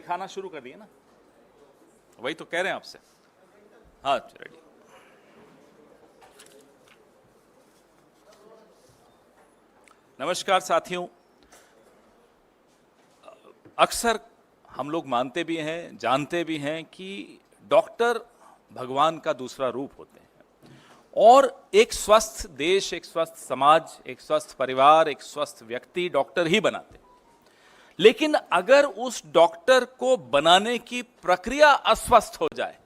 दिखाना शुरू कर दिए ना, वही तो कह रहे हैं आपसे। हाँ रेडी। नमस्कार साथियों, अक्सर हम लोग मानते भी हैं, जानते भी हैं कि डॉक्टर भगवान का दूसरा रूप होते हैं और एक स्वस्थ देश, एक स्वस्थ समाज, एक स्वस्थ परिवार, एक स्वस्थ व्यक्ति डॉक्टर ही बनाते हैं। लेकिन अगर उस डॉक्टर को बनाने की प्रक्रिया अस्वस्थ हो जाए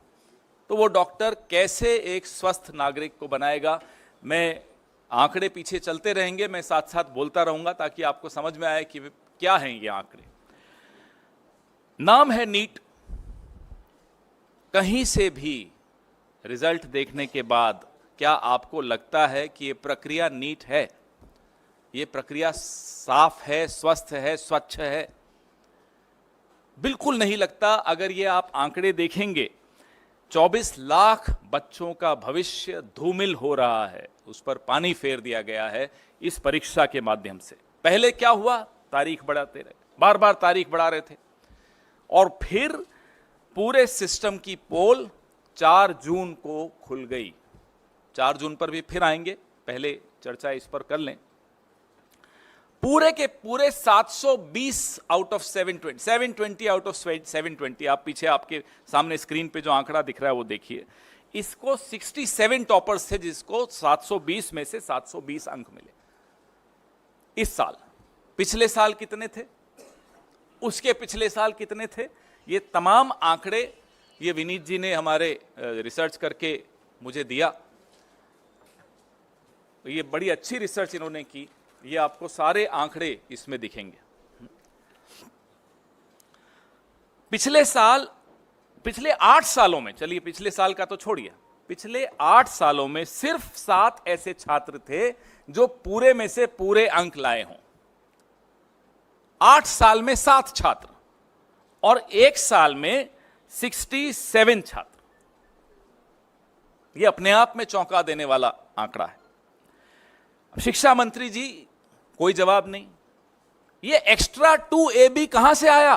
तो वो डॉक्टर कैसे एक स्वस्थ नागरिक को बनाएगा? मैं आंकड़े पीछे चलते रहेंगे, मैं साथ साथ बोलता रहूंगा ताकि आपको समझ में आए कि क्या हैं ये आंकड़े। नाम है नीट। कहीं से भी रिजल्ट देखने के बाद क्या आपको लगता है कि ये प्रक्रिया नीट है, ये प्रक्रिया साफ है, स्वस्थ है, स्वच्छ है? बिल्कुल नहीं लगता। अगर ये आप आंकड़े देखेंगे, 24 लाख बच्चों का भविष्य धूमिल हो रहा है, उस पर पानी फेर दिया गया है इस परीक्षा के माध्यम से। पहले क्या हुआ? तारीख बढ़ाते रहे, बार बार तारीख बढ़ा रहे थे और फिर पूरे सिस्टम की पोल 4 जून को खुल गई। 4 जून पर भी फिर आएंगे, पहले चर्चा इस पर कर लें। पूरे के पूरे 720 आउट ऑफ 720 आउट ऑफ 720, आप पीछे आपके सामने स्क्रीन पे जो आंकड़ा दिख रहा है वो देखिए। इसको 67 टॉपर्स थे जिसको 720 में से 720 अंक मिले इस साल। पिछले साल कितने थे, उसके पिछले साल कितने थे? ये तमाम आंकड़े ये विनीत जी ने हमारे रिसर्च करके मुझे दिया। ये बड़ी अच्छी रिसर्च इन्होंने की, ये आपको सारे आंकड़े इसमें दिखेंगे। पिछले 8 सालों में, चलिए पिछले साल का तो छोड़िए, पिछले 8 सालों में सिर्फ 7 ऐसे छात्र थे जो पूरे में से पूरे अंक लाए हों। 8 साल में 7 छात्र और 1 साल में 67 छात्र। यह अपने आप में चौंका देने वाला आंकड़ा है। शिक्षा मंत्री जी कोई जवाब नहीं। ये एक्स्ट्रा 2AB कहां से आया?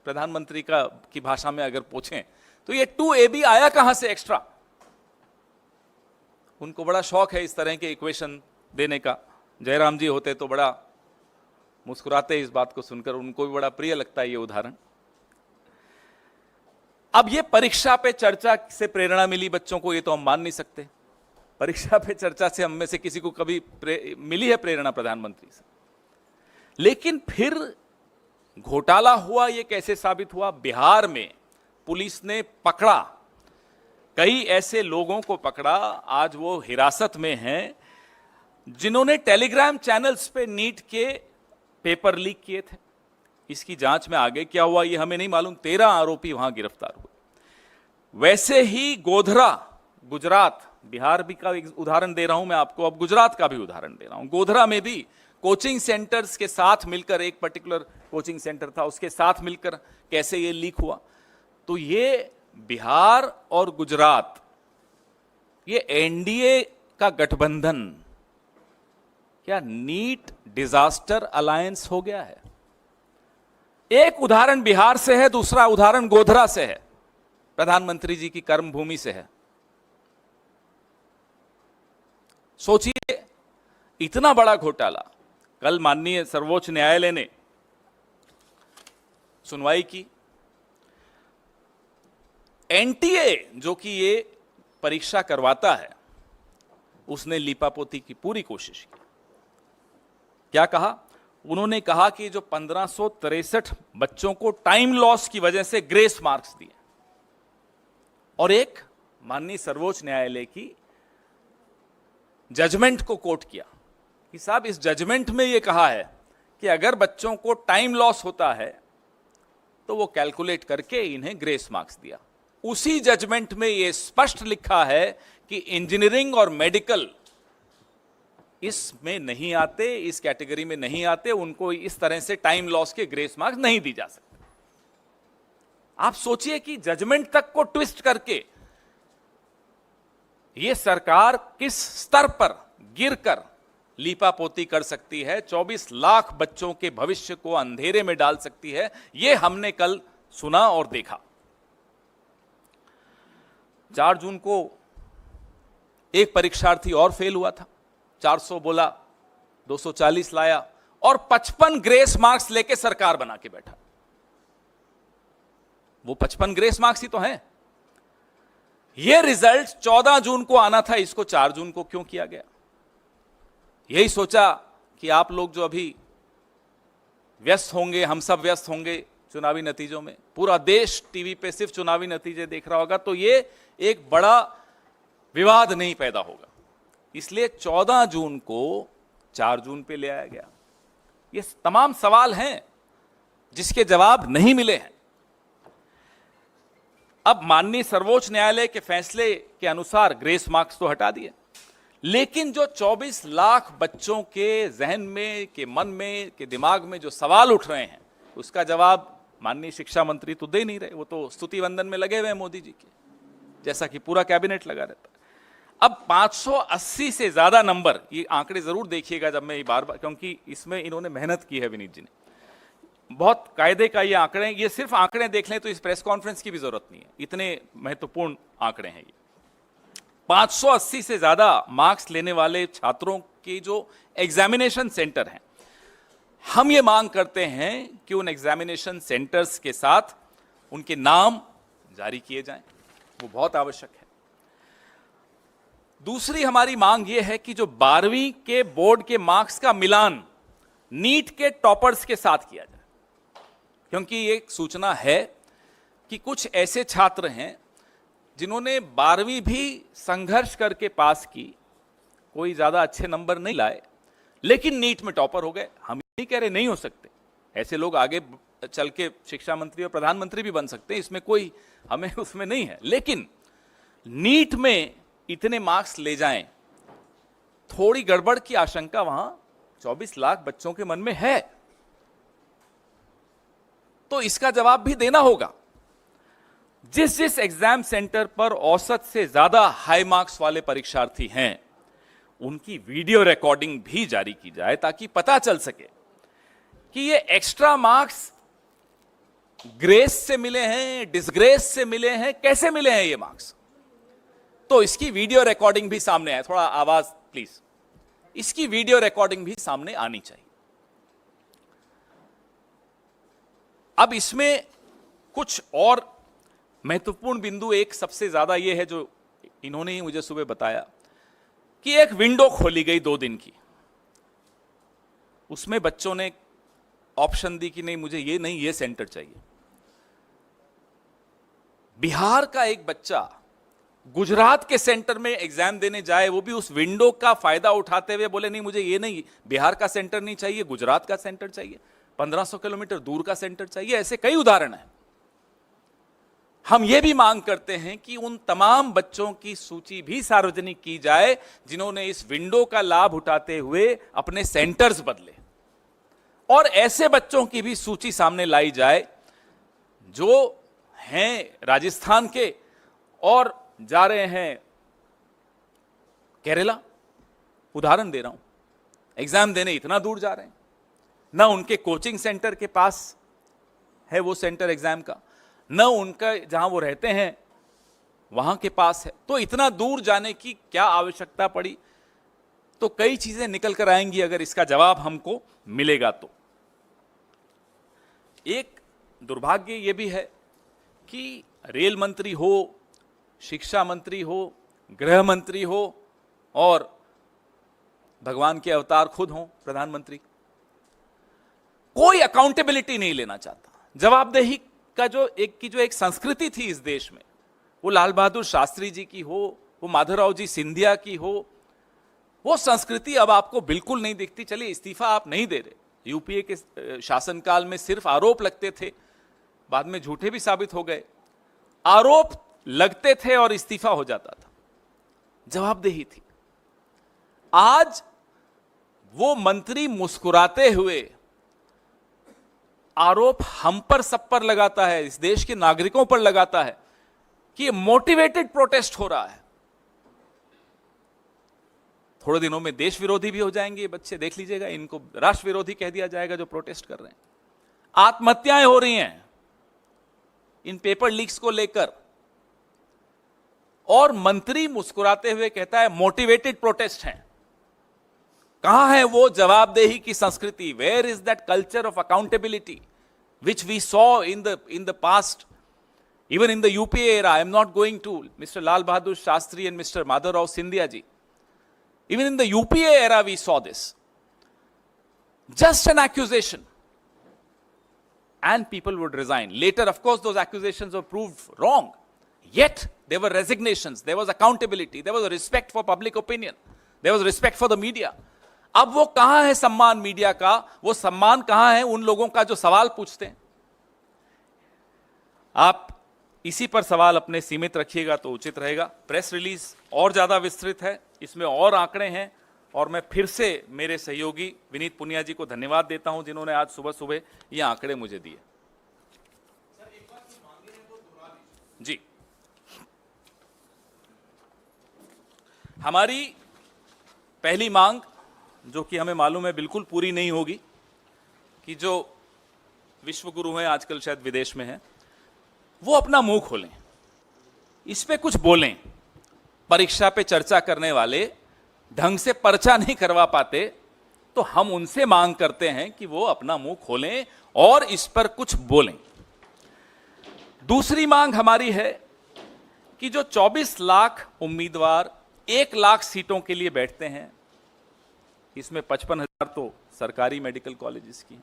प्रधानमंत्री की भाषा में अगर पूछें तो ये 2AB आया कहां से एक्स्ट्रा? उनको बड़ा शौक है इस तरह के इक्वेशन देने का। जयराम जी होते तो बड़ा मुस्कुराते इस बात को सुनकर, उनको भी बड़ा प्रिय लगता है ये उदाहरण। अब ये परीक्षा पे चर्चा से प्रेरणा मिली बच्चों को, ये तो हम मान नहीं सकते। परीक्षा पे चर्चा से हम में से किसी को कभी मिली है प्रेरणा प्रधानमंत्री से? लेकिन फिर घोटाला हुआ। ये कैसे साबित हुआ? बिहार में पुलिस ने पकड़ा, कई ऐसे लोगों को पकड़ा, आज वो हिरासत में हैं, जिन्होंने टेलीग्राम चैनल्स पे नीट के पेपर लीक किए थे। इसकी जांच में आगे क्या हुआ ये हमें नहीं मालूम। 13 आरोपी वहां गिरफ्तार हुए। वैसे ही गोधरा, गुजरात, बिहार भी का एक उदाहरण दे रहा हूं मैं आपको, अब गुजरात का भी उदाहरण दे रहा हूं। गोधरा में भी कोचिंग सेंटर्स के साथ मिलकर, एक पर्टिकुलर कोचिंग सेंटर था, उसके साथ मिलकर कैसे ये लीक हुआ। तो ये बिहार और गुजरात, ये एनडीए का गठबंधन क्या नीट डिजास्टर अलायंस हो गया है? एक उदाहरण बिहार से है, दूसरा उदाहरण गोधरा से है, प्रधानमंत्री जी की कर्मभूमि से है। सोचिए, इतना बड़ा घोटाला। कल माननीय सर्वोच्च न्यायालय ने सुनवाई की। एनटीए जो कि ये परीक्षा करवाता है, उसने लीपापोती की पूरी कोशिश की। क्या कहा उन्होंने? कहा कि जो 1563 बच्चों को टाइम लॉस की वजह से ग्रेस मार्क्स दिए, और एक माननीय सर्वोच्च न्यायालय की जजमेंट को कोट किया कि साहब इस जजमेंट में यह कहा है कि अगर बच्चों को टाइम लॉस होता है तो वो कैलकुलेट करके इन्हें ग्रेस मार्क्स दिया। उसी जजमेंट में यह स्पष्ट लिखा है कि इंजीनियरिंग और मेडिकल इसमें नहीं आते, इस कैटेगरी में नहीं आते, उनको इस तरह से टाइम लॉस के ग्रेस मार्क्स नहीं दी जा सकते। आप सोचिए कि जजमेंट तक को ट्विस्ट करके यह सरकार किस स्तर पर गिरकर लीपापोती कर सकती है, 24 लाख बच्चों के भविष्य को अंधेरे में डाल सकती है। यह हमने कल सुना और देखा। 4 जून को एक परीक्षार्थी और फेल हुआ था, 400 बोला, 240 लाया और 55 ग्रेस मार्क्स लेके सरकार बना के बैठा। वो 55 ग्रेस मार्क्स ही तो हैं। ये रिजल्ट 14 जून को आना था, इसको 4 जून को क्यों किया गया? यही सोचा कि आप लोग जो अभी व्यस्त होंगे, हम सब व्यस्त होंगे चुनावी नतीजों में, पूरा देश टीवी पे सिर्फ चुनावी नतीजे देख रहा होगा, तो ये एक बड़ा विवाद नहीं पैदा होगा, इसलिए 14 जून को 4 जून पे ले आया गया। ये तमाम सवाल हैं जिसके जवाब नहीं मिले हैं। अब माननीय सर्वोच्च न्यायालय के फैसले के अनुसार ग्रेस मार्क्स तो हटा दिए, लेकिन जो 24 लाख बच्चों के जहन में, के मन में, के दिमाग में जो सवाल उठ रहे हैं, उसका जवाब माननीय शिक्षा मंत्री तो दे नहीं रहे। वो तो स्तुति वंदन में लगे हुए हैं मोदी जी के, जैसा कि पूरा कैबिनेट लगा रहता है। अब 580 से ज्यादा नंबर, ये आंकड़े जरूर देखिएगा जब मैं बार बार, क्योंकि इसमें इन्होंने मेहनत की है विनीत जी ने, बहुत कायदे का ये आंकड़े, ये सिर्फ आंकड़े देख लें तो इस प्रेस कॉन्फ्रेंस की भी जरूरत नहीं है, इतने महत्वपूर्ण आंकड़े हैं ये। 580 से ज्यादा मार्क्स लेने वाले छात्रों के जो एग्जामिनेशन सेंटर हैं, हम ये मांग करते हैं कि उन एग्जामिनेशन सेंटर्स के साथ उनके नाम जारी किए जाएं, वो बहुत आवश्यक है। दूसरी हमारी मांग ये है कि जो 12वीं के बोर्ड के मार्क्स का मिलान नीट के टॉपर्स के साथ किया जाए, क्योंकि एक सूचना है कि कुछ ऐसे छात्र हैं जिन्होंने 12वीं भी संघर्ष करके पास की, कोई ज्यादा अच्छे नंबर नहीं लाए, लेकिन नीट में टॉपर हो गए। हम नहीं कह रहे नहीं हो सकते, ऐसे लोग आगे चल के शिक्षा मंत्री और प्रधानमंत्री भी बन सकते हैं, इसमें कोई हमें उसमें नहीं है, लेकिन नीट में इतने मार्क्स ले जाएं, थोड़ी गड़बड़ की आशंका वहां 24 लाख बच्चों के मन में है, तो इसका जवाब भी देना होगा। जिस जिस एग्जाम सेंटर पर औसत से ज्यादा हाई मार्क्स वाले परीक्षार्थी हैं, उनकी वीडियो रिकॉर्डिंग भी जारी की जाए, ताकि पता चल सके कि ये एक्स्ट्रा मार्क्स ग्रेस से मिले हैं, डिसग्रेस से मिले हैं, कैसे मिले हैं ये मार्क्स। तो इसकी वीडियो रिकॉर्डिंग भी सामने आए, थोड़ा आवाज प्लीज, इसकी वीडियो रिकॉर्डिंग भी सामने आनी चाहिए। अब इसमें कुछ और महत्वपूर्ण बिंदु, एक सबसे ज्यादा यह है जो इन्होंने ही मुझे सुबह बताया कि एक विंडो खोली गई 2 दिन की, उसमें बच्चों ने ऑप्शन दी कि नहीं मुझे ये नहीं, ये सेंटर चाहिए। बिहार का एक बच्चा गुजरात के सेंटर में एग्जाम देने जाए, वो भी उस विंडो का फायदा उठाते हुए बोले नहीं मुझे ये नहीं, बिहार का सेंटर नहीं चाहिए, गुजरात का सेंटर चाहिए, 1500 किलोमीटर दूर का सेंटर चाहिए। ऐसे कई उदाहरण हैं। हम ये भी मांग करते हैं कि उन तमाम बच्चों की सूची भी सार्वजनिक की जाए जिन्होंने इस विंडो का लाभ उठाते हुए अपने सेंटर्स बदले, और ऐसे बच्चों की भी सूची सामने लाई जाए जो हैं राजस्थान के और जा रहे हैं केरला, उदाहरण दे रहा हूं, एग्जाम देने इतना दूर जा रहे हैं, ना उनके कोचिंग सेंटर के पास है वो सेंटर एग्जाम का, न उनका जहां वो रहते हैं वहां के पास है, तो इतना दूर जाने की क्या आवश्यकता पड़ी। तो कई चीजें निकल कर आएंगी अगर इसका जवाब हमको मिलेगा तो। एक दुर्भाग्य यह भी है कि रेल मंत्री हो, शिक्षा मंत्री हो, गृह मंत्री हो और भगवान के अवतार खुद हों प्रधानमंत्री, कोई अकाउंटेबिलिटी नहीं लेना चाहता। जवाबदेही का जो एक संस्कृति थी इस देश में, वो लाल बहादुर शास्त्री जी की हो, वो माधवराव जी सिंधिया की हो, वो संस्कृति अब आपको बिल्कुल नहीं दिखती। चलिए इस्तीफा आप नहीं दे रहे, यूपीए के शासनकाल में सिर्फ आरोप लगते थे, बाद में झूठे भी साबित हो गए, आरोप लगते थे और इस्तीफा हो जाता था, जवाबदेही थी। आज वो मंत्री मुस्कुराते हुए आरोप हम पर सब पर लगाता है, इस देश के नागरिकों पर लगाता है कि ये मोटिवेटेड प्रोटेस्ट हो रहा है। थोड़े दिनों में देश विरोधी भी हो जाएंगे ये बच्चे, देख लीजिएगा, इनको राष्ट्र विरोधी कह दिया जाएगा जो प्रोटेस्ट कर रहे हैं। आत्महत्याएं हो रही हैं, इन पेपर लीक्स को लेकर, और मंत्री मुस्कुराते हुए कहता है मोटिवेटेड प्रोटेस्ट हैं। कहां है वो जवाबदेही की संस्कृति? Where is that culture of accountability which we saw in the past, even in the UPA era? I am not going to Mr. Lal Bahadur Shastri and Mr. Madhavrao Sindhya ji. Even in the UPA era we saw this. Just an accusation and people would resign. Later, of course, those accusations were proved wrong. Yet there were resignations, there was accountability, there was a respect for public opinion, there was respect for the media. अब वो कहां है सम्मान media का? वो सम्मान कहां है उन लोगों का जो सवाल पूछते हैं? आप इसी पर सवाल अपने सीमित रखिएगा तो उचित रहेगा। प्रेस रिलीज और ज्यादा विस्तृत है, इसमें और आंकड़े हैं, और मैं फिर से मेरे सहयोगी विनीत पुनिया जी को धन्यवाद देता हूं जिन्होंने आज सुबह सुबह ये आंकड़े मुझे दिए। जी, हमारी पहली मांग, जो कि हमें मालूम है बिल्कुल पूरी नहीं होगी, कि जो विश्व गुरु हैं आजकल शायद विदेश में हैं, वो अपना मुंह खोलें, इस पे कुछ बोलें। परीक्षा पे चर्चा करने वाले ढंग से पर्चा नहीं करवा पाते, तो हम उनसे मांग करते हैं कि वो अपना मुंह खोलें और इस पर कुछ बोलें। दूसरी मांग हमारी है कि जो 24 लाख उम्मीदवार 1 लाख सीटों के लिए बैठते हैं, इसमें 55,000 तो सरकारी मेडिकल कॉलेजेस की,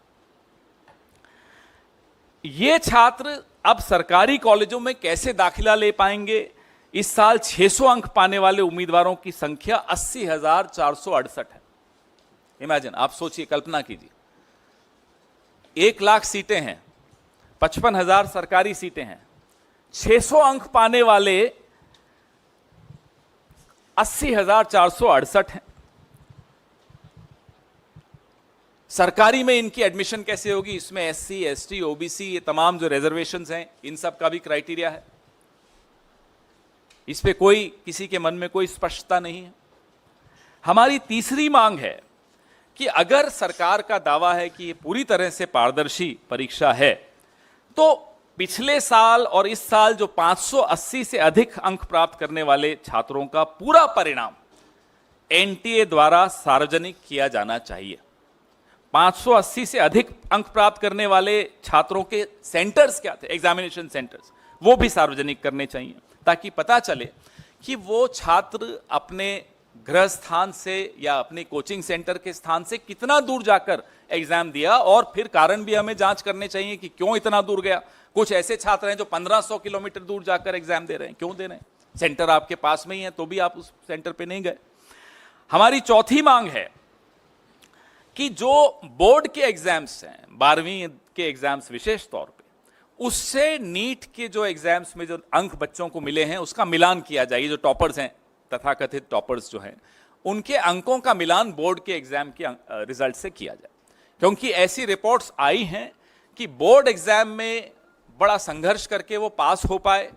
ये छात्र अब सरकारी कॉलेजों में कैसे दाखिला ले पाएंगे? इस साल 600 अंक पाने वाले उम्मीदवारों की संख्या 80,468 है। इमेजिन, आप सोचिए, कल्पना कीजिए, 1 लाख सीटें हैं, 55,000 सरकारी सीटें हैं, 600 अंक पाने वाले 80,468 हैं। सरकारी में इनकी एडमिशन कैसे होगी? इसमें एससी, एसटी, ओबीसी, ये तमाम जो रिजर्वेशंस हैं, इन सब का भी क्राइटेरिया है। इस पे कोई, किसी के मन में कोई स्पष्टता नहीं है। हमारी तीसरी मांग है कि अगर सरकार का दावा है कि ये पूरी तरह से पारदर्शी परीक्षा है, तो पिछले साल और इस साल जो 580 से अधिक अंक प्राप्त करने वाले छात्रों का पूरा परिणाम एनटीए द्वारा सार्वजनिक किया जाना चाहिए। 580 से अधिक अंक प्राप्त करने वाले छात्रों के सेंटर्स क्या थे, एग्जामिनेशन सेंटर्स, वो भी सार्वजनिक करने चाहिए, ताकि पता चले कि वो छात्र अपने गृह स्थान से या अपने कोचिंग सेंटर के स्थान से कितना दूर जाकर एग्जाम दिया, और फिर कारण भी हमें जांच करने चाहिए कि क्यों इतना दूर गया। कुछ ऐसे छात्र हैं जो 1500 किलोमीटर दूर जाकर एग्जाम दे रहे हैं, क्यों दे रहे हैं? सेंटर आपके पास में ही है तो भी आप उस सेंटर पे नहीं गए। हमारी चौथी मांग है कि जो बोर्ड के एग्जाम्स हैं, 12वीं के एग्जाम्स विशेष तौर पे, उससे नीट के जो एग्जाम्स में जो अंक बच्चों को मिले हैं उसका मिलान किया जाए। जो टॉपर्स हैं, तथाकथित टॉपर्स जो हैं, उनके अंकों का मिलान बोर्ड के एग्जाम के रिजल्ट से किया जाए, क्योंकि ऐसी रिपोर्ट्स आई हैं कि बोर्ड एग्जाम में बड़ा संघर्ष करके वो पास हो पाए,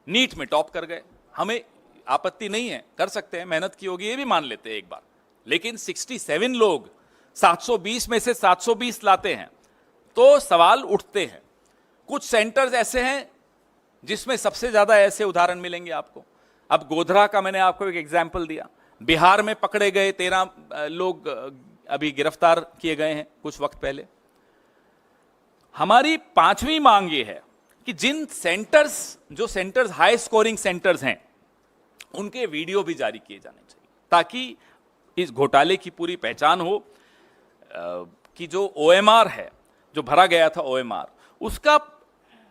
नीट में टॉप कर गए। हमें आपत्ति नहीं है, कर सकते हैं, मेहनत की होगी, ये भी मान लेते हैं एक बार, लेकिन 67 लोग 720 में से 720 लाते हैं तो सवाल उठते हैं। कुछ सेंटर्स ऐसे हैं जिसमें सबसे ज्यादा ऐसे उदाहरण मिलेंगे आपको। अब गोधरा का मैंने आपको एक एग्जाम्पल दिया, बिहार में पकड़े गए 13 लोग अभी गिरफ्तार किए गए हैं कुछ वक्त पहले। हमारी पांचवी मांग ये है कि जिन सेंटर्स, जो सेंटर्स हाई स्कोरिंग सेंटर्स हैं, उनके वीडियो भी जारी किए जाने चाहिए, ताकि इस घोटाले की पूरी पहचान हो कि जो ओएमआर है, जो भरा गया था ओएमआर, उसका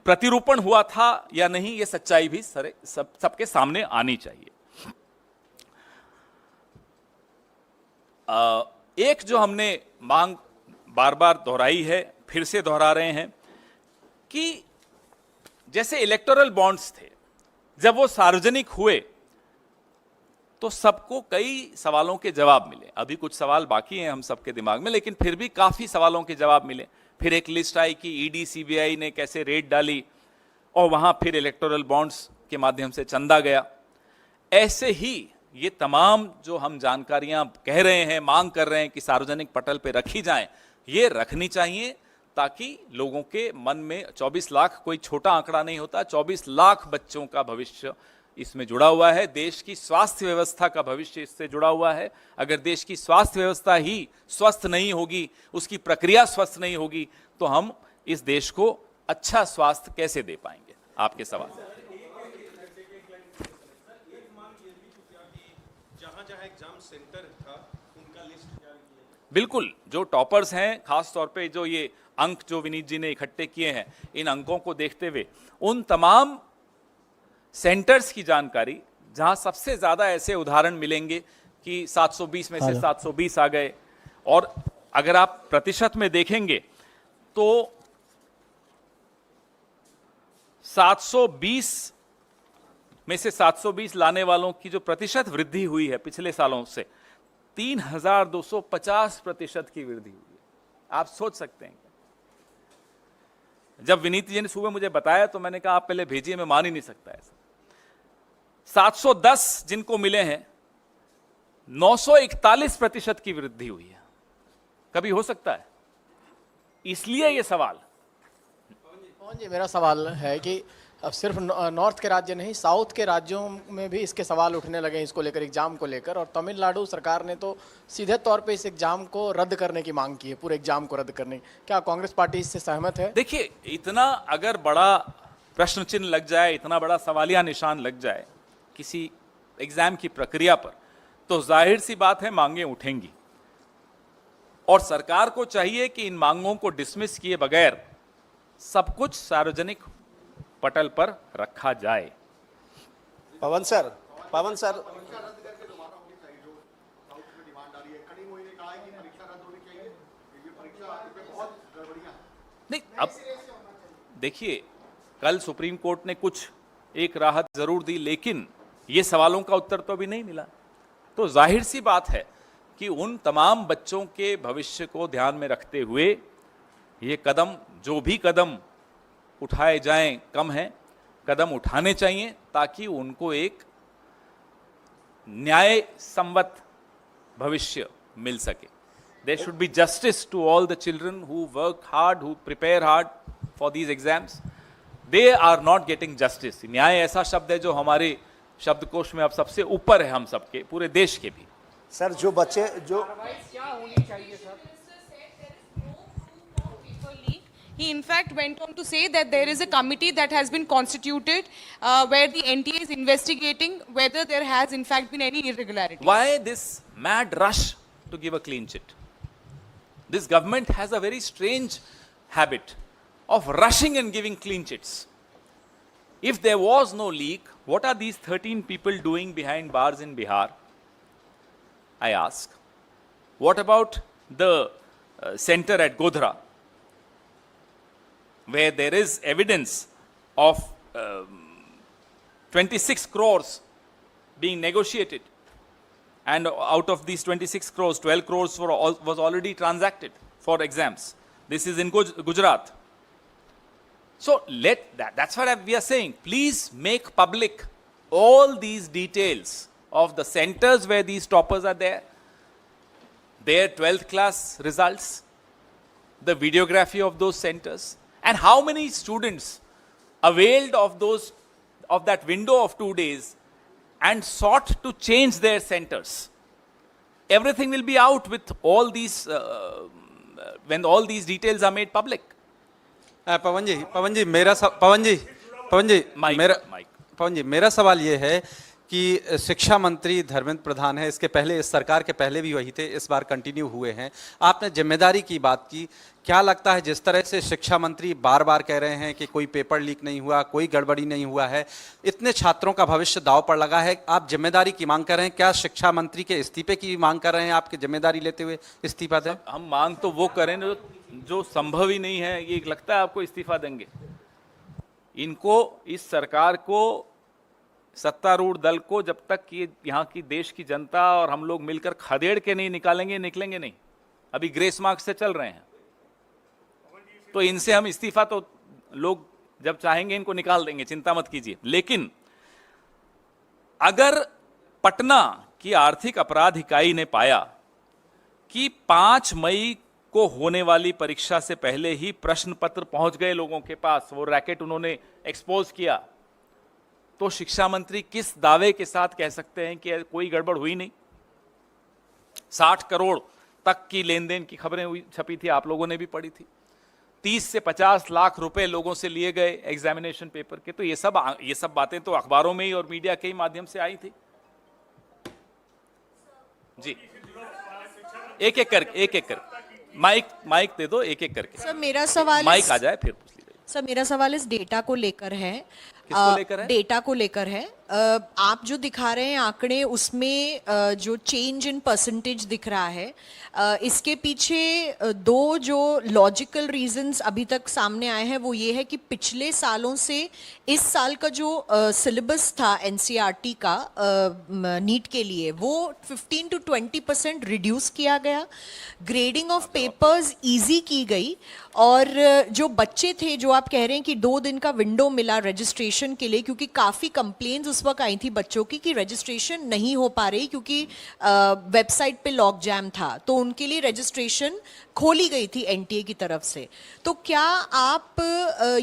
प्रतिरूपण हुआ था या नहीं, ये सच्चाई भी सबके सामने आनी चाहिए। एक जो हमने मांग बार बार दोहराई है, फिर से दोहरा रहे हैं, कि जैसे इलेक्टोरल बॉन्ड्स थे, जब वो सार्वजनिक हुए तो सबको कई सवालों के जवाब मिले। अभी कुछ सवाल बाकी हैं हम सबके दिमाग में, लेकिन फिर भी काफी सवालों के जवाब मिले। फिर एक लिस्ट आई कि ईडी सीबीआई ने कैसे रेड डाली, और वहां फिर इलेक्टोरल बॉन्ड्स के माध्यम से चंदा गया। ऐसे ही ये तमाम जो हम जानकारियां कह रहे हैं, मांग कर रहे हैं कि सार्वजनिक पटल पे रखी जाएं, ये रखनी चाहिए, ताकि लोगों के मन में 24 लाख कोई छोटा आंकड़ा नहीं होता, 24 लाख बच्चों का भविष्य इसमें जुड़ा हुआ है। देश की स्वास्थ्य व्यवस्था का भविष्य इससे जुड़ा हुआ है। अगर देश की स्वास्थ्य व्यवस्था ही स्वस्थ नहीं होगी, उसकी प्रक्रिया स्वस्थ नहीं होगी, तो हम इस देश को अच्छा स्वास्थ्य कैसे दे पाएंगे? आपके सवाल। जहां एग्जाम सेंटर था उनका लिस्ट जारी किया। बिल्कुल, जो टॉपर्स हैं, खास तौर पे जो ये अंक जो विनीत जी ने इकट्ठे किए हैं, इन अंकों को देखते हुए उन तमाम सेंटर्स की जानकारी जहां सबसे ज्यादा ऐसे उदाहरण मिलेंगे कि 720 में से 720 आ गए, और अगर आप प्रतिशत में देखेंगे तो 720 में से 720 लाने वालों की जो प्रतिशत वृद्धि हुई है पिछले सालों से, 3250% की वृद्धि हुई है। आप सोच सकते हैं। जब विनीत जी ने सुबह मुझे बताया तो मैंने कहा आप पहले भेजिए, मैं मान ही नहीं सकता ऐसा। 710 जिनको मिले हैं, 941% की वृद्धि हुई है। कभी हो सकता है? इसलिए यह सवाल। पवन जी, मेरा सवाल है कि अब सिर्फ नॉर्थ के राज्य नहीं, साउथ के राज्यों में भी इसके सवाल उठने लगे इसको लेकर, एग्जाम को लेकर, और तमिलनाडु सरकार ने तो सीधे तौर पे इस एग्जाम को रद्द करने की मांग की है, पूरे एग्जाम को रद्द करने की। क्या कांग्रेस पार्टी इससे सहमत है? देखिए, इतना अगर बड़ा प्रश्न चिन्ह लग जाए, इतना बड़ा सवालिया निशान लग जाए किसी एग्जाम की प्रक्रिया पर, तो जाहिर सी बात है मांगें उठेंगी, और सरकार को चाहिए कि इन मांगों को डिसमिस किए बगैर सब कुछ सार्वजनिक पटल पर रखा जाए। पवन सर नहीं, अब देखिए, कल सुप्रीम कोर्ट ने कुछ एक राहत जरूर दी, लेकिन ये सवालों का उत्तर तो अभी नहीं मिला। तो जाहिर सी बात है कि उन तमाम बच्चों के भविष्य को ध्यान में रखते हुए ये कदम, जो भी कदम उठाए जाएं, कम है, कदम उठाने चाहिए ताकि उनको एक न्याय संवत भविष्य मिल सके। There should be justice to all the children who work hard, who prepare hard for these exams. They are not getting justice. न्याय ऐसा शब्द है जो हमारे शब्दकोश में अब सबसे ऊपर है, हम सबके, पूरे देश के भी। सर, जो बच्चे जो क्या होनी चाहिए sir? He in fact went on to say that there is a committee that has been constituted where the NTA is investigating whether there has in fact been any irregularity. Why this mad rush to give a clean chit? This government has a very strange habit of rushing and giving clean chits. If there was no leak, what are these 13 people doing behind bars in Bihar? I ask. What about the center at Godhra, where there is evidence of 26 crores being negotiated, and out of these 26 crores, 12 crores was already transacted for exams. This is in Gujarat. So that's what we are saying. Please make public all these details of the centers where these toppers are there, their 12th class results, the videography of those centers, and how many students availed of that window of 2 days and sought to change their centers. Everything will be out with all these when all these details are made public. पवन जी मेरा सवाल ये है कि शिक्षा मंत्री धर्मेंद्र प्रधान है, इसके पहले, इस सरकार के पहले भी वही थे, इस बार कंटिन्यू हुए हैं। आपने जिम्मेदारी की बात की, क्या लगता है जिस तरह से शिक्षा मंत्री बार बार कह रहे हैं कि कोई पेपर लीक नहीं हुआ, कोई गड़बड़ी नहीं हुआ है, इतने छात्रों का भविष्य दांव पर लगा है, आप जिम्मेदारी की मांग कर रहे हैं, क्या शिक्षा मंत्री के इस्तीफे की मांग कर रहे हैं? आपकी जिम्मेदारी लेते हुए इस्तीफा दें? हम मांग तो वो करें जो संभव ही नहीं है। ये लगता है आपको इस्तीफा देंगे? इनको, इस सरकार को, सत्तारूढ़ दल को, जब तक ये यहाँ की देश की जनता और हम लोग मिलकर खदेड़ के नहीं निकलेंगे नहीं। अभी ग्रेस मार्क्स से चल रहे हैं, तो इनसे हम इस्तीफा तो लोग जब चाहेंगे इनको निकाल देंगे, चिंता मत कीजिए। लेकिन अगर पटना की आर्थिक अपराध इकाई ने पाया कि 5 मई को होने वाली परीक्षा से पहले ही प्रश्न पत्र पहुंच गए लोगों के पास, वो रैकेट उन्होंने एक्सपोज किया, तो शिक्षा मंत्री किस दावे के साथ कह सकते हैं कि कोई गड़बड़ हुई नहीं? 60 करोड़ तक की लेन देन की खबरें हुई, छपी थी, आप लोगों ने भी पढ़ी थी। 30 से 50 लाख रुपए लोगों से लिए गए एग्जामिनेशन पेपर के। तो ये सब बातें तो अखबारों में ही और मीडिया के ही माध्यम से आई थी। जी, एक एक कर माइक दे दो, एक एक करके। सर मेरा सवाल माइक आ जाए फिर पूछ लीजिए। सर मेरा सवाल इस डेटा को लेकर है। किसको लेकर है? डेटा को लेकर है। आप जो दिखा रहे हैं आंकड़े, उसमें जो चेंज इन परसेंटेज दिख रहा है, इसके पीछे दो जो लॉजिकल रीजंस अभी तक सामने आए हैं वो ये है कि पिछले सालों से इस साल का जो सिलेबस था एनसीईआरटी का नीट के लिए, वो 15 to 20% रिड्यूस किया गया, ग्रेडिंग ऑफ पेपर्स इजी की गई, और जो बच्चे थे, जो आप कह रहे हैं कि 2 दिन का विंडो मिला रजिस्ट्रेशन के लिए, क्योंकि काफ़ी कंप्लेंट्स उस वक्त आई थी बच्चों की कि रजिस्ट्रेशन नहीं हो पा रही क्योंकि वेबसाइट पे लॉक जैम था, तो उनके लिए रजिस्ट्रेशन खोली गई थी एनटीए की तरफ से। तो क्या आप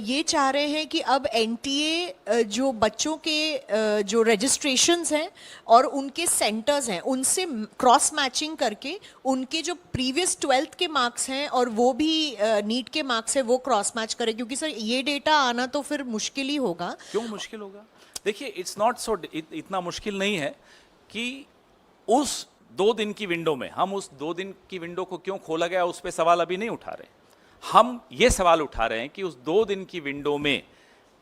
ये चाह रहे हैं कि अब एनटीए जो बच्चों के जो रजिस्ट्रेशंस हैं और उनके सेंटर्स हैं उनसे क्रॉस मैचिंग करके उनके जो प्रीवियस 12th के मार्क्स हैं और वो भी नीट के मार्क्स है वो क्रॉस मैच करें? क्योंकि सर ये डेटा आना तो फिर मुश्किल ही होगा। क्यों मुश्किल होगा? देखिए, इट्स नॉट सो, इतना मुश्किल नहीं है कि उस 2 दिन की विंडो में, हम उस 2 दिन की विंडो को क्यों खोला गया उस पर सवाल अभी नहीं उठा रहे। हम ये सवाल उठा रहे हैं कि उस 2 दिन की विंडो में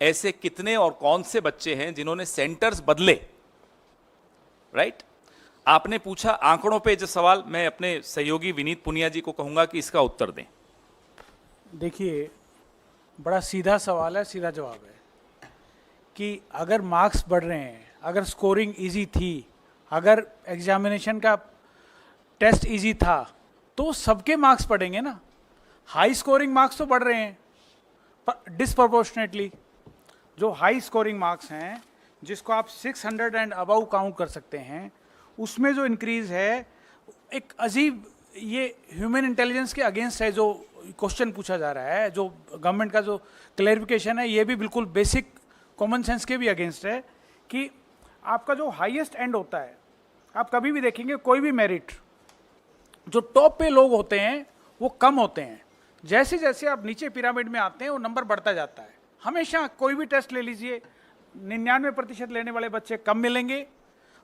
ऐसे कितने और कौन से बच्चे हैं जिन्होंने सेंटर्स बदले, राइट? आपने पूछा आंकड़ों पे जो सवाल, मैं अपने सहयोगी विनीत पुनिया जी को कहूंगा कि इसका उत्तर दें। देखिए, बड़ा सीधा सवाल है, सीधा जवाब है कि अगर मार्क्स बढ़ रहे हैं, अगर स्कोरिंग इजी थी, अगर एग्जामिनेशन का टेस्ट इजी था, तो सबके मार्क्स बढ़ेंगे ना। हाई स्कोरिंग मार्क्स तो बढ़ रहे हैं पर डिस्प्रपोर्शनेटली। जो हाई स्कोरिंग मार्क्स हैं, जिसको आप 600 एंड अबव काउंट कर सकते हैं, उसमें जो इंक्रीज है एक अजीब, ये ह्यूमन इंटेलिजेंस के अगेंस्ट है। जो क्वेश्चन पूछा जा रहा है, जो गवर्नमेंट का जो क्लैरिफिकेशन है, ये भी बिल्कुल बेसिक कॉमन सेंस के भी अगेंस्ट है कि आपका जो हाईएस्ट एंड होता है, आप कभी भी देखेंगे कोई भी मेरिट, जो टॉप पे लोग होते हैं वो कम होते हैं। जैसे जैसे आप नीचे पिरामिड में आते हैं वो नंबर बढ़ता जाता है। हमेशा कोई भी टेस्ट ले लीजिए, 99% लेने वाले बच्चे कम मिलेंगे,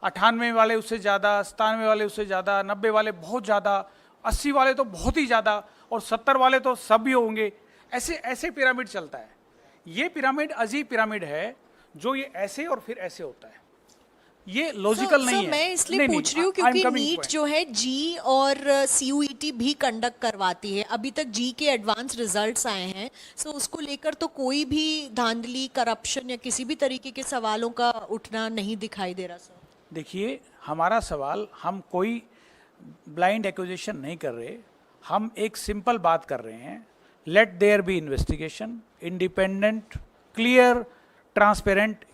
98 वाले उससे ज़्यादा, 97 वाले उससे ज़्यादा, 90 वाले बहुत ज़्यादा, 80 वाले तो बहुत ही ज़्यादा, और 70 वाले तो सब भी होंगे। ऐसे ऐसे पिरामिड चलता है। ये पिरामिड अजीब पिरामिड है, जो ये ऐसे और फिर ऐसे होता है। ये लॉजिकल नहीं है। मैं इसलिए पूछ रही हूँ क्योंकि नीट जो है जी और सीयूईटी भी कंडक्ट करवाती है। अभी तक जी के एडवांस रिजल्ट्स आए हैं, सो उसको लेकर तो कोई भी धांधली, करप्शन या किसी भी तरीके के सवालों का उठना नहीं दिखाई दे रहा। सर देखिए, हमारा सवाल, हम कोई ब्लाइंड एक्यूजेशन नहीं कर रहे, हम एक सिंपल बात कर रहे हैं। Let there be investigation, independent, clear, transparent,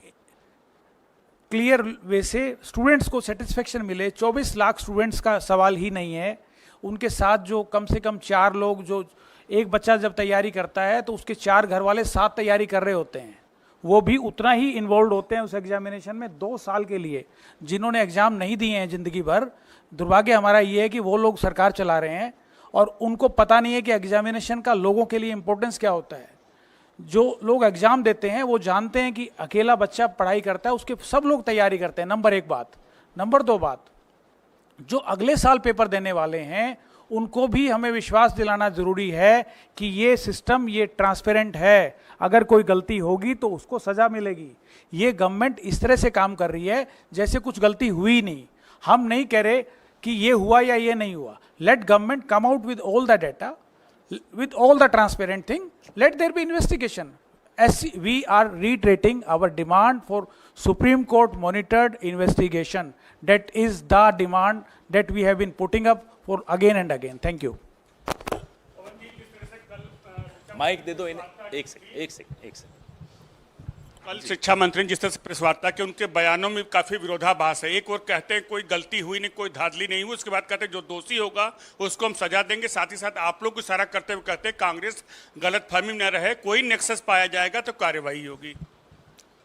clear way से स्टूडेंट्स को सेटिस्फेक्शन मिले। 24 लाख स्टूडेंट्स का सवाल ही नहीं है, उनके साथ जो कम से कम 4 लोग, जो एक बच्चा जब तैयारी करता है तो उसके 4 घर वाले साथ तैयारी कर रहे होते हैं, वो भी उतना ही इन्वॉल्व होते हैं उस एग्जामिनेशन में 2 साल के लिए। जिन्होंने एग्ज़ाम नहीं दिए हैं ज़िंदगी भर, दुर्भाग्य हमारा ये है कि वो लोग सरकार चला रहे हैं और उनको पता नहीं है कि एग्जामिनेशन का लोगों के लिए इम्पोर्टेंस क्या होता है। जो लोग एग्ज़ाम देते हैं वो जानते हैं कि अकेला बच्चा पढ़ाई करता है, उसके सब लोग तैयारी करते हैं। नंबर 1 बात। नंबर 2 बात, जो अगले साल पेपर देने वाले हैं उनको भी हमें विश्वास दिलाना ज़रूरी है कि ये सिस्टम, ये ट्रांसपेरेंट है। अगर कोई गलती होगी तो उसको सज़ा मिलेगी। ये गवर्नमेंट इस तरह से काम कर रही है जैसे कुछ गलती हुई नहीं। हम नहीं कह रहे कि ये हुआ या ये नहीं हुआ। Let government come out with all the data, with all the transparent thing, let there be investigation. As we are reiterating our demand for Supreme Court monitored investigation. That is the demand that we have been putting up for again and again. Thank you. Mike दे दो इन्हें, एक second. कल शिक्षा मंत्री ने जिस तरह से प्रेस वार्ता की, उनके बयानों में काफी विरोधाभास है। एक और कहते हैं कोई गलती हुई नहीं, कोई धांधली नहीं हुई, उसके बाद कहते हैं जो दोषी होगा उसको हम सजा देंगे। साथ ही साथ आप लोग को इशारा करते हुए कहते हैं कांग्रेस गलतफहमी में न रहे, कोई नेक्सस पाया जाएगा तो कार्रवाई होगी।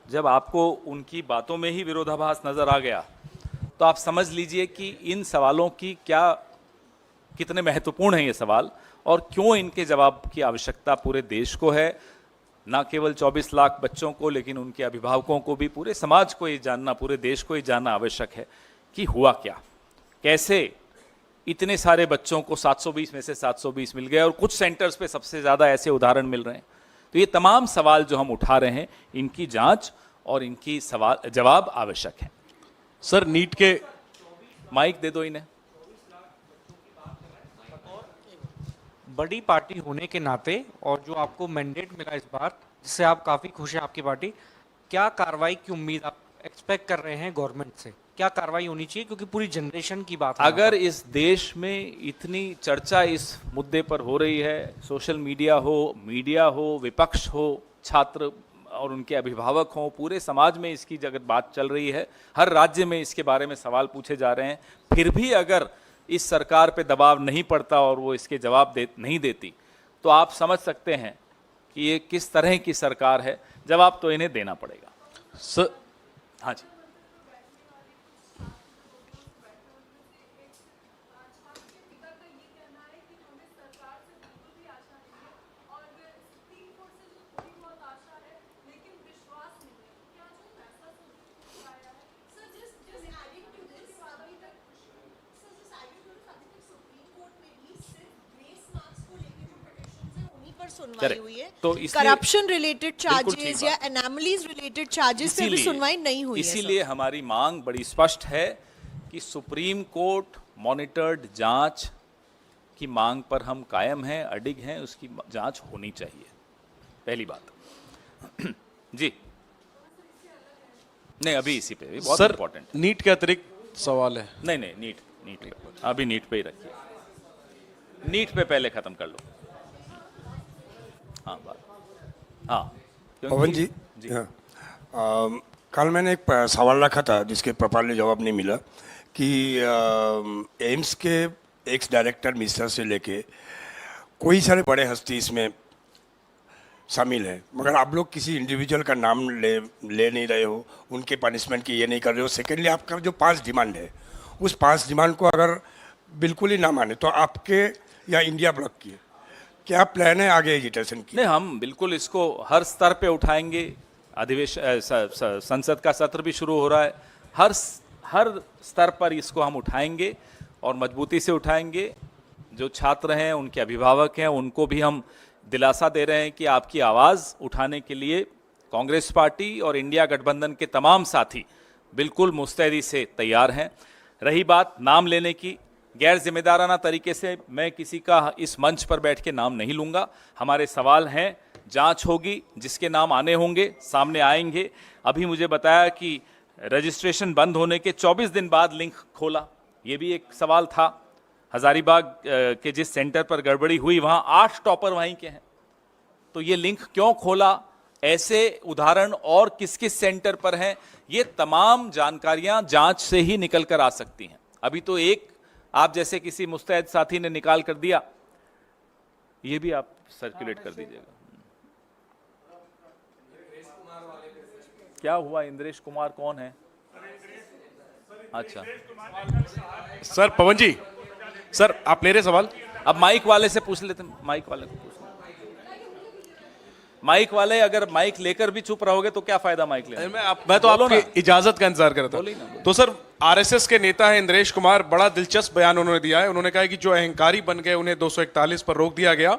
जब आपको उनकी बातों में ही विरोधाभास नजर आ गया तो आप समझ लीजिए कि इन सवालों की क्या, कितने महत्वपूर्ण हैं ये सवाल और क्यों इनके जवाब की आवश्यकता पूरे देश को है। ना केवल 24 लाख बच्चों को, लेकिन उनके अभिभावकों को भी, पूरे समाज को ये जानना, पूरे देश को ये जानना आवश्यक है कि हुआ क्या, कैसे इतने सारे बच्चों को 720 में से 720 मिल गए और कुछ सेंटर्स पे सबसे ज़्यादा ऐसे उदाहरण मिल रहे हैं। तो ये तमाम सवाल जो हम उठा रहे हैं, इनकी जांच और इनकी सवाल जवाब आवश्यक है। सर नीट के माइक दे दो इन्हें। बड़ी पार्टी होने के नाते और जो आपको मैंडेट मिला इस बार, जिससे आप काफ़ी खुश हैं आपकी पार्टी, क्या कार्रवाई की उम्मीद आप एक्सपेक्ट कर रहे हैं गवर्नमेंट से? क्या कार्रवाई होनी चाहिए, क्योंकि पूरी जनरेशन की बात है। अगर इस देश में इतनी चर्चा इस मुद्दे पर हो रही है, सोशल मीडिया हो, विपक्ष हो, छात्र और उनके अभिभावक हों, पूरे समाज में इसकी जगत बात चल रही है, हर राज्य में इसके बारे में सवाल पूछे जा रहे हैं, फिर भी अगर इस सरकार पे दबाव नहीं पड़ता और वो इसके जवाब नहीं देती, तो आप समझ सकते हैं कि ये किस तरह की सरकार है। जवाब तो इन्हें देना पड़ेगा। सर हाँ जी। सुनवाई Correct. हुई है, तो इसलिए- करप्शन रिलेटेड बिल्कुल ठीक चार्जेस बात। या एनामलीज रिलेटेड चार्जेस पे भी सुनवाई नहीं हुई है। इसीलिए हमारी मांग बड़ी स्पष्ट है कि सुप्रीम कोर्ट मॉनिटर्ड जांच की मांग पर हम कायम हैं, अडिग हैं, उसकी जांच होनी चाहिए। पहली बात जी। नहीं, अभी इसी पे भी बहुत सर इंपॉर्टेंट। नीट के अतिरिक्त सवाल है। नहीं, नीट पे अभी नीट पे ही रखिए, नीट पे पहले खत्म कर लो। हाँ क्योंकि- पवन जी, हाँ, कल मैंने एक सवाल रखा था जिसके प्रॉपरली जवाब नहीं मिला कि एम्स के एक्स डायरेक्टर मिस्टर से लेके कोई सारे बड़े हस्ती इसमें शामिल है, मगर आप लोग किसी इंडिविजुअल का नाम ले नहीं रहे हो, उनके पनिशमेंट की ये नहीं कर रहे हो। सेकेंडली, आपका जो 5 डिमांड है, उस 5 डिमांड को अगर बिल्कुल ही ना माने तो आपके या इंडिया ब्लॉक की क्या प्लान है आगे एजिटेशन की? नहीं, हम बिल्कुल इसको हर स्तर पे उठाएंगे। अधिवेशन संसद का सत्र भी शुरू हो रहा है, हर स्तर पर इसको हम उठाएंगे और मजबूती से उठाएंगे। जो छात्र हैं, उनके अभिभावक हैं, उनको भी हम दिलासा दे रहे हैं कि आपकी आवाज़ उठाने के लिए कांग्रेस पार्टी और इंडिया गठबंधन के तमाम साथी बिल्कुल मुस्तैदी से तैयार हैं। रही बात नाम लेने की, गैर जिम्मेदाराना तरीके से मैं किसी का इस मंच पर बैठ के नाम नहीं लूँगा। हमारे सवाल हैं, जांच होगी, जिसके नाम आने होंगे सामने आएंगे। अभी मुझे बताया कि रजिस्ट्रेशन बंद होने के 24 दिन बाद लिंक खोला, ये भी एक सवाल था। हजारीबाग के जिस सेंटर पर गड़बड़ी हुई वहाँ 8 टॉपर वहीं के हैं, तो ये लिंक क्यों खोला, ऐसे उदाहरण और किस किस सेंटर पर हैं, ये तमाम जानकारियां जांच से ही निकल कर आ सकती हैं। अभी तो एक आप जैसे किसी मुस्तैद साथी ने निकाल कर दिया, ये भी आप सर्कुलेट कर दीजिएगा। क्या हुआ? इंद्रेश कुमार कौन है? अच्छा, सर पवन जी, सर आप ले रहे सवाल? अब माइक वाले से पूछ लेते, माइक वाले को पूछ लेते। माइक वाले, अगर माइक लेकर भी चुप रहोगे तो क्या फायदा माइक लेने? मैं तो आपकी इजाजत का इंतजार कर रहा बोलिए ना, था। तो सर, आरएसएस के नेता हैं इंद्रेश कुमार, बड़ा दिलचस्प बयान उन्होंने दिया है। उन्होंने कहा है कि जो अहंकारी बन गए उन्हें 241 पर रोक दिया गया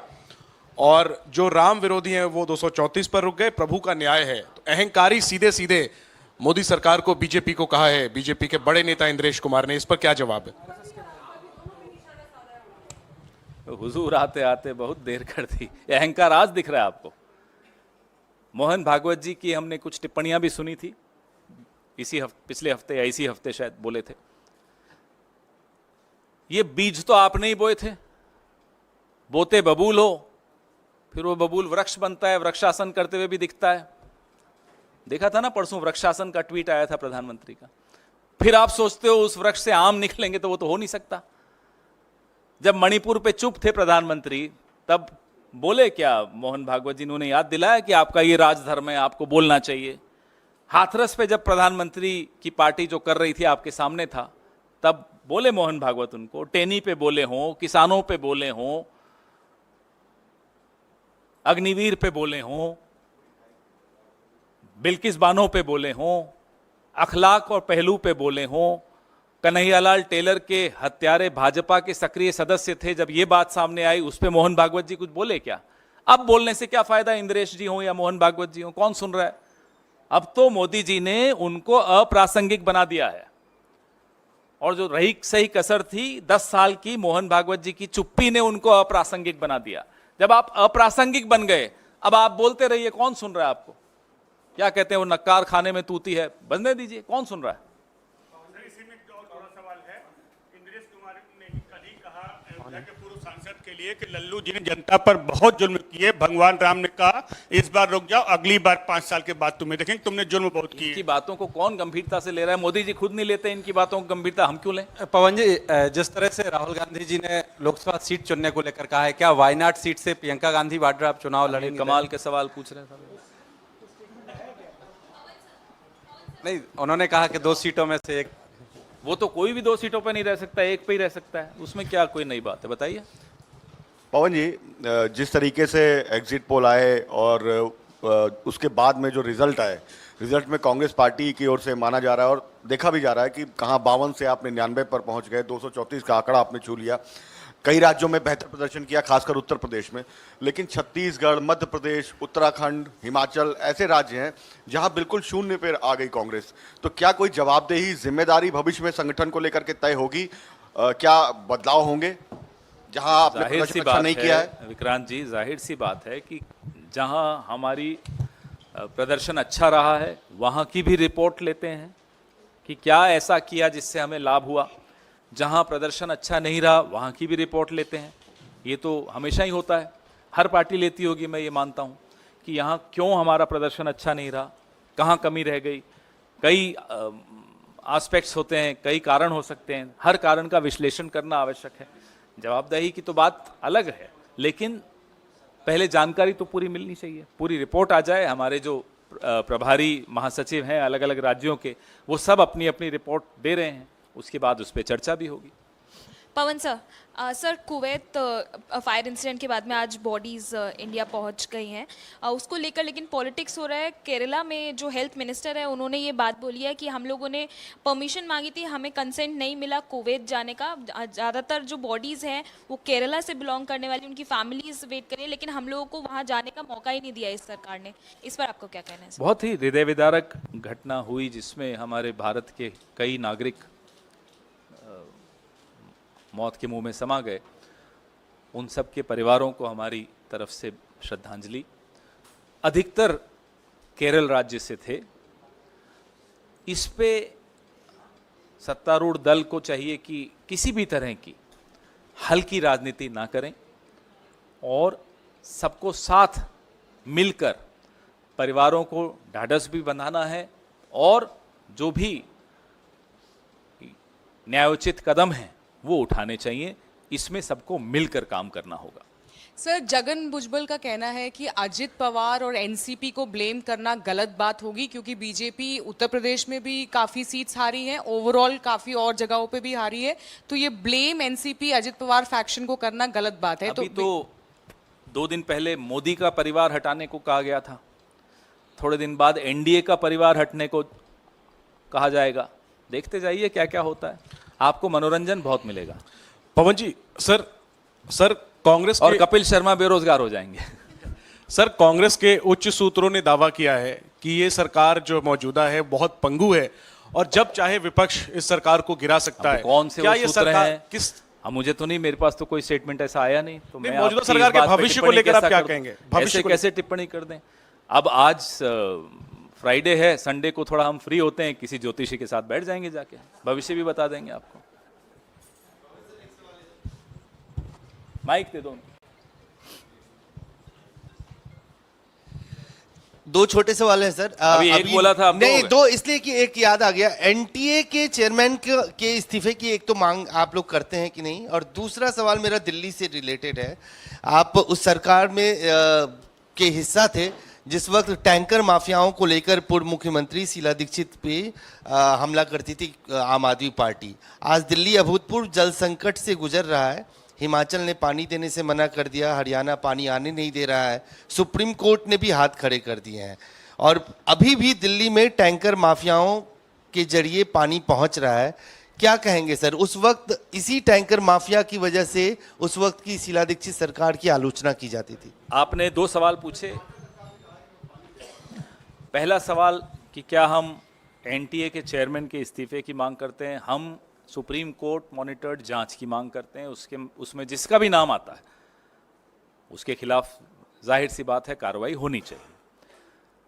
और जो राम विरोधी हैं वो 234 पर रुक गए। प्रभु का न्याय है। तो अहंकारी सीधे सीधे मोदी सरकार को, बीजेपी को कहा है बीजेपी के बड़े नेता इंद्रेश कुमार ने, इस पर क्या जवाब है? हुजूर आते आते बहुत देर कर दी। अहंकार आज दिख रहा है आपको? मोहन भागवत जी की हमने कुछ टिप्पणियां भी सुनी थी पिछले हफ्ते या इसी हफ्ते शायद बोले थे। ये बीज तो आपने ही बोए थे, बोते बबूल हो, फिर वो बबूल वृक्ष बनता है, वृक्षासन करते हुए भी दिखता है। देखा था ना परसों वृक्षासन का ट्वीट आया था प्रधानमंत्री का। फिर आप सोचते हो उस वृक्ष से आम निकलेंगे, तो वो तो हो नहीं सकता। जब मणिपुर पे चुप थे प्रधानमंत्री, तब बोले क्या मोहन भागवत जी ने उन्हें याद दिलाया कि आपका ये राजधर्म है, आपको बोलना चाहिए। हाथरस पे जब प्रधानमंत्री की पार्टी जो कर रही थी आपके सामने था, तब बोले मोहन भागवत उनको, टेनी पे बोले हों, किसानों पे बोले हों, अग्निवीर पे बोले हों, बिल्किस बानो पे बोले हों, अखलाक और पहलू पे बोले हों, कन्हैयालाल टेलर के हत्यारे भाजपा के सक्रिय सदस्य थे, जब ये बात सामने आई उस पे मोहन भागवत जी कुछ बोले क्या? अब बोलने से क्या फायदा, इंद्रेश जी हो या मोहन भागवत जी हो, कौन सुन रहा है? अब तो मोदी जी ने उनको अप्रासंगिक बना दिया है। और जो रही सही कसर थी 10 साल की, मोहन भागवत जी की चुप्पी ने उनको अप्रासंगिक बना दिया। जब आप अप्रासंगिक बन गए, अब आप बोलते रहिए, कौन सुन रहा है आपको? क्या कहते हैं वो, नक्कार खाने में तूती है, बंदने दीजिए, कौन सुन रहा है? इसी में एक और थोड़ा सवाल है। इंद्रेश कुमार ने कल ही कहा अयोध्या के पूर्व सांसद के लिए कि लल्लू जी ने जनता पर बहुत जुल्म किए। भगवान राम ने कहा इस बार रुक जाओ, अगली बार 5 साल के बाद तुम्हें देखेंगे, तुमने जुल्म बहुत किए। इनकी बातों को कौन गंभीरता से ले रहा है? मोदी जी खुद नहीं लेते इनकी बातों को गंभीरता, हम क्यों लें? पवन जी, जिस तरह से राहुल गांधी जी ने लोकसभा सीट चुनने को लेकर कहा है, क्या वायनाड सीट से प्रियंका गांधी वाड्रा आप चुनाव लड़ेंगे? कमाल के सवाल पूछ रहे हैं। नहीं, उन्होंने कहा कि 2 सीटों में से एक। वो तो कोई भी 2 सीटों पर नहीं रह सकता, एक पे ही रह सकता है, उसमें क्या कोई नई बात है, बताइए। पवन जी, जिस तरीके से एग्जिट पोल आए और उसके बाद में जो रिजल्ट आए, रिजल्ट में कांग्रेस पार्टी की ओर से माना जा रहा है और देखा भी जा रहा है कि कहाँ 52 से आप 99 पर पहुंच गए, 234 का आंकड़ा आपने छू लिया। कई राज्यों में बेहतर प्रदर्शन किया, खासकर उत्तर प्रदेश में, लेकिन छत्तीसगढ़, मध्य प्रदेश, उत्तराखंड, हिमाचल ऐसे राज्य हैं जहां बिल्कुल शून्य पर आ गई कांग्रेस। तो क्या कोई जवाबदेही, जिम्मेदारी भविष्य में संगठन को लेकर के तय होगी? क्या बदलाव होंगे जहां आपने प्रदर्शन अच्छा नहीं किया है? विक्रांत जी, जाहिर सी बात है कि जहां हमारी प्रदर्शन अच्छा रहा है वहां की भी रिपोर्ट लेते हैं कि क्या ऐसा किया जिससे हमें लाभ हुआ। जहां प्रदर्शन अच्छा नहीं रहा वहां की भी रिपोर्ट लेते हैं। ये तो हमेशा ही होता है, हर पार्टी लेती होगी, मैं ये मानता हूं कि यहाँ क्यों हमारा प्रदर्शन अच्छा नहीं रहा, कहाँ कमी रह गई। कई एस्पेक्ट्स होते हैं, कई कारण हो सकते हैं, हर कारण का विश्लेषण करना आवश्यक है। जवाबदेही की तो बात अलग है, लेकिन पहले जानकारी तो पूरी मिलनी चाहिए, पूरी रिपोर्ट आ जाए। हमारे जो प्रभारी महासचिव हैं अलग अलग राज्यों के, वो सब अपनी अपनी रिपोर्ट दे रहे हैं, उसके बाद उस पर चर्चा भी होगी। Pavan sir, sir Kuwait fire incident के बाद में आज बॉडीज इंडिया पहुंच गई हैं, उसको लेकर लेकिन पॉलिटिक्स हो रहा है। केरला में जो हेल्थ मिनिस्टर है उन्होंने ये बात बोली है कि हम लोगों ने परमिशन मांगी थी, हमें कंसेंट नहीं मिला कुवैत जाने का। ज़्यादातर जो बॉडीज़ हैं वो केरला से बिलोंग करने वाली, उनकी फैमिलीज वेट करें, लेकिन हम लोगों को वहाँ जाने का मौका ही नहीं दिया इस सरकार ने। इस पर आपको क्या कहना है? बहुत ही हृदय विदारक घटना हुई जिसमें हमारे भारत के कई नागरिक मौत के मुंह में समा गए। उन सब के परिवारों को हमारी तरफ से श्रद्धांजलि। अधिकतर केरल राज्य से थे। इस पे सत्तारूढ़ दल को चाहिए कि किसी भी तरह की हल्की राजनीति ना करें और सबको साथ मिलकर परिवारों को ढाढ़स भी बंधाना है और जो भी न्यायोचित कदम हैं वो उठाने चाहिए। इसमें सबको मिलकर काम करना होगा। सर, जगन भुजबल का कहना है कि अजित पवार और एनसीपी को ब्लेम करना गलत बात होगी, क्योंकि बीजेपी उत्तर प्रदेश में भी काफ़ी सीट्स हारी हैं, ओवरऑल काफ़ी और जगहों पे भी हारी है, तो ये blame NCP Ajit Pawar faction को करना गलत बात है। अभी तो 2 दिन पहले मोदी का परिवार हटाने को कहा गया था, थोड़े दिन बाद एनडीए का परिवार हटने को कहा जाएगा। देखते जाइए क्या क्या होता है, आपको मनोरंजन बहुत मिलेगा। पवन जी, सर कांग्रेस और कपिल शर्मा बेरोजगार हो जाएंगे। सर, कांग्रेस के उच्च सूत्रों ने दावा किया है कि ये सरकार जो मौजूदा है बहुत पंगु है और जब चाहे विपक्ष इस सरकार को गिरा सकता है। कौन से क्या वो ये सूत्र सरकार हैं? किस मुझे तो नहीं, मेरे पास तो कोई स्टेटमेंट ऐसा आया नहीं। तो मैं मौजूदा आपकी सरकार इस के बात पे भविष्य को टिप्पणी लेकर आप कैसा क्या कर दूं? कहेंगे? ऐसे कैसे टिप्पणी कर दें? अब आज फ्राइडे है, संडे को थोड़ा हम फ्री होते हैं, किसी ज्योतिषी के साथ बैठ जाएंगे, जाके भविष्य भी बता देंगे आपको। माइक दे दो। दो छोटे सवाल हैं सर। अभी एक बोला था, अब दो नहीं हो गए। दो, इसलिए कि एक याद आ गया, एनटीए के चेयरमैन के इस्तीफे की एक तो मांग आप लोग करते हैं कि नहीं, और दूसरा सवाल मेरा दिल्ली से रिलेटेड है। आप उस सरकार में के हिस्सा थे जिस वक्त टैंकर माफियाओं को लेकर पूर्व मुख्यमंत्री शीला दीक्षित पे हमला करती थी आम आदमी पार्टी। आज दिल्ली अभूतपूर्व जल संकट से गुजर रहा है, हिमाचल ने पानी देने से मना कर दिया, हरियाणा पानी आने नहीं दे रहा है, सुप्रीम कोर्ट ने भी हाथ खड़े कर दिए हैं, और अभी भी दिल्ली में टैंकर माफियाओं के जरिए पानी पहुंच रहा है। क्या कहेंगे सर? उस वक्त इसी टैंकर माफिया की वजह से उस वक्त की शीला दीक्षित सरकार की आलोचना की जाती थी। आपने दो सवाल पूछे। पहला सवाल कि क्या हम एनटीए के चेयरमैन के इस्तीफे की मांग करते हैं? हम सुप्रीम कोर्ट मॉनिटर्ड जांच की मांग करते हैं। उसमें जिसका भी नाम आता है उसके खिलाफ जाहिर सी बात है कार्रवाई होनी चाहिए,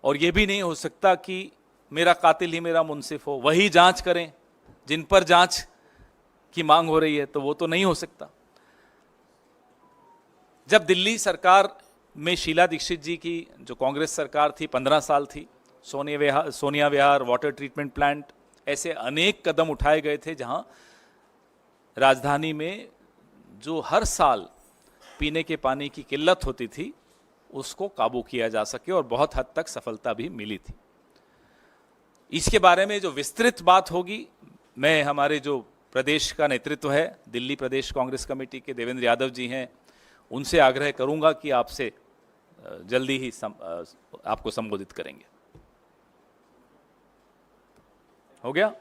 और ये भी नहीं हो सकता कि मेरा कातिल ही मेरा मुंसिफ हो, वही जांच करें जिन पर जांच की मांग हो रही है, तो वो तो नहीं हो सकता। जब दिल्ली सरकार में शीला दीक्षित जी की जो कांग्रेस सरकार थी 15 साल थी, सोनिया विहार, वाटर ट्रीटमेंट प्लांट, ऐसे अनेक कदम उठाए गए थे जहां राजधानी में जो हर साल पीने के पानी की किल्लत होती थी उसको काबू किया जा सके, और बहुत हद तक सफलता भी मिली थी। इसके बारे में जो विस्तृत बात होगी, मैं हमारे जो प्रदेश का नेतृत्व है, दिल्ली प्रदेश कांग्रेस कमेटी के देवेंद्र यादव जी हैं, उनसे आग्रह करूंगा कि आपसे जल्दी ही आपको संबोधित करेंगे। हो गया?